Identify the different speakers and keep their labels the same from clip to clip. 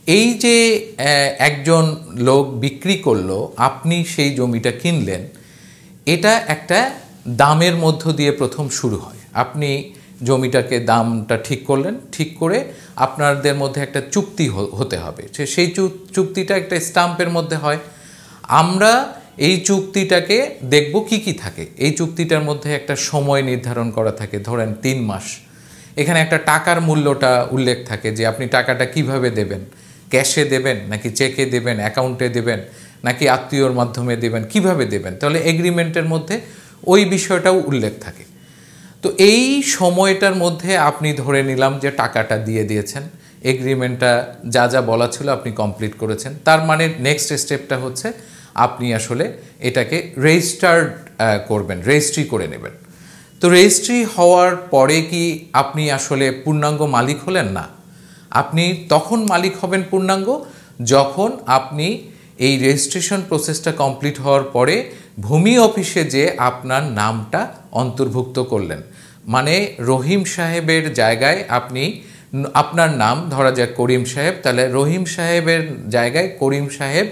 Speaker 1: এই যে একজন লোক বিক্রি করলো, আপনি সেই জমিটা কিনলেন, এটা একটা দামের মধ্য দিয়ে প্রথম শুরু হয়। আপনি জমিটাকে দামটা ঠিক করলেন, ঠিক করে আপনাদের মধ্যে একটা চুক্তি হতে হবে। সেই চুক্তিটা একটা স্টাম্পের মধ্যে হয়। আমরা এই চুক্তিটাকে দেখব কি কি থাকে। এই চুক্তিটার মধ্যে একটা সময় নির্ধারণ করা থাকে, ধরেন 3 মাস। এখানে একটা টাকার মূল্যটা উল্লেখ থাকে যে আপনি টাকাটা কিভাবে দেবেন, ক্যাশে দেবেন নাকি চেকে দেবেন, অ্যাকাউন্টে দেবেন নাকি আত্মীয়র মাধ্যমে দেবেন, কিভাবে দেবেন। তাহলে এগ্রিমেন্টের মধ্যে ওই বিষয়টাও উল্লেখ থাকে। তো এই সময়টার মধ্যে আপনি ধরে নিলাম যে টাকাটা দিয়ে দিয়েছেন, এগ্রিমেন্টটা যা যা বলা ছিল আপনি কমপ্লিট করেছেন। তার মানে নেক্সট স্টেপটা হচ্ছে আপনি আসলে এটাকে রেজিস্টার্ড করবেন, রেজিস্ট্রি করে নেবেন। তো রেজিস্ট্রি হওয়ার পরে কি আপনি আসলে পূর্ণাঙ্গ মালিক হলেন? না, আপনি তখন মালিক হবেন পূর্ণাঙ্গ যখন আপনি এই রেজিস্ট্রেশন প্রসেসটা কমপ্লিট হওয়ার পরে ভূমি অফিসে যে আপনার নামটা অন্তর্ভুক্ত করলেন। মানে রহিম সাহেবের জায়গায় আপনি আপনার নাম, ধরা যাক করিম সাহেব, তাহলে রহিম সাহেবের জায়গায় করিম সাহেব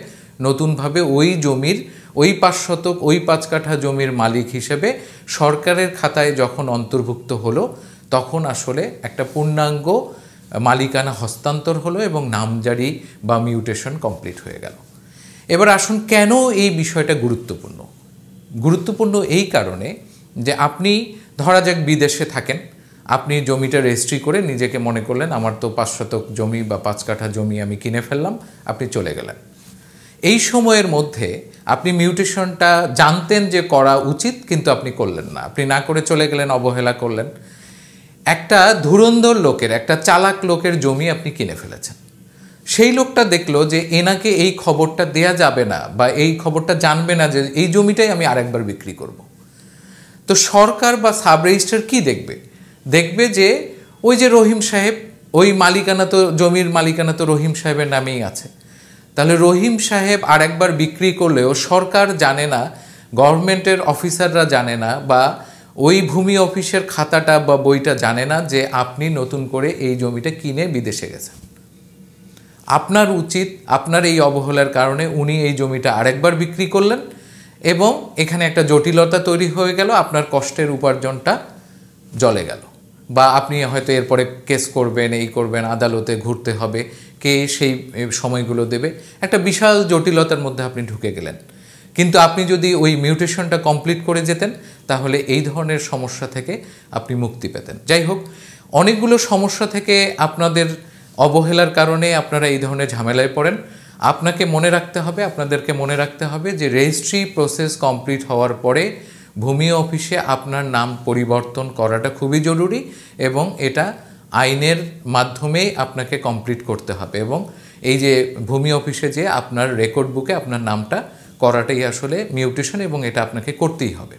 Speaker 1: নতুনভাবে ওই জমির ওই 5 শতক ওই 5 কাঠা জমির মালিক হিসেবে সরকারের খাতায় যখন অন্তর্ভুক্ত হলো, তখন আসলে একটা পূর্ণাঙ্গ মালিকানা হস্তান্তর হলো এবং নামজারি বা মিউটেশন কমপ্লিট হয়ে গেল। এবার আসুন, কেন এই বিষয়টা গুরুত্বপূর্ণ? গুরুত্বপূর্ণ এই কারণে যে আপনি ধরা যাক বিদেশে থাকেন, আপনি জমিটা রেজিস্ট্রি করে নিজেকে মনে করলেন আমার তো 5 শতক জমি বা 5 কাঠা জমি আমি কিনে ফেললাম, আপনি চলে গেলেন। এই সময়ের মধ্যে আপনি মিউটেশনটা জানতেন যে করা উচিত, কিন্তু আপনি করলেন না। আপনি না করে চলে গেলেন, অবহেলা করলেন। একটা ধুরন্ধর লোকের, একটা চালাক লোকের জমি আপনি কিনে ফেলেছেন। সেই লোকটা দেখলো যে এনাকে এই খবরটা দেয়া যাবে না বা এই খবরটা জানবে না যে এই জমিটাই আমি আরেকবার বিক্রি করব। তো সরকার বা সাব রেজিস্ট্রার কি দেখবে? দেখবে যে ওই যে রহিম সাহেব, ওই মালিকানা তো, জমির মালিকানা তো রহিম সাহেবের নামেই আছে। তাহলে রহিম সাহেব আরেকবার বিক্রি করলেও সরকার জানে না, গভর্নমেন্টের অফিসাররা জানে না, বা ওই ভূমি অফিসের খাতাটা বা বইটা জানে না যে আপনি নতুন করে এই জমিটা কিনে বিদেশে গেছেন। আপনার উচিত, আপনার এই অবহেলার কারণে উনি এই জমিটা আরেকবার বিক্রি করলেন এবং এখানে একটা জটিলতা তৈরি হয়ে গেল, আপনার কষ্টের উপার্জনটা জলে গেল। বা আপনি হয়তো এরপরে কেস করবেন, এই করবেন, আদালতে ঘুরতে হবে, কে সেই সময়গুলো দেবে, একটা বিশাল জটিলতার মধ্যে আপনি ঢুকে গেলেন। কিন্তু আপনি যদি ওই মিউটেশনটা কমপ্লিট করে যেতেন, তাহলে এই ধরনের সমস্যা থেকে আপনি মুক্তি পেতেন। যাই হোক, অনেকগুলো সমস্যা থেকে আপনাদের অবহেলার কারণে আপনারা এই ধরনের ঝামেলায় পড়েন। আপনাকে মনে রাখতে হবে, আপনাদেরকে মনে রাখতে হবে যে রেজিস্ট্রি প্রসেস কমপ্লিট হওয়ার পরে ভূমি অফিসে আপনার নাম পরিবর্তন করাটা খুবই জরুরি এবং এটা আইনের মাধ্যমে আপনাকে কমপ্লিট করতে হবে। এবং এই যে ভূমি অফিসে যে আপনার রেকর্ড বুকে আপনার নামটা করাটাই আসলে মিউটেশন এবং এটা আপনাকে করতেই হবে।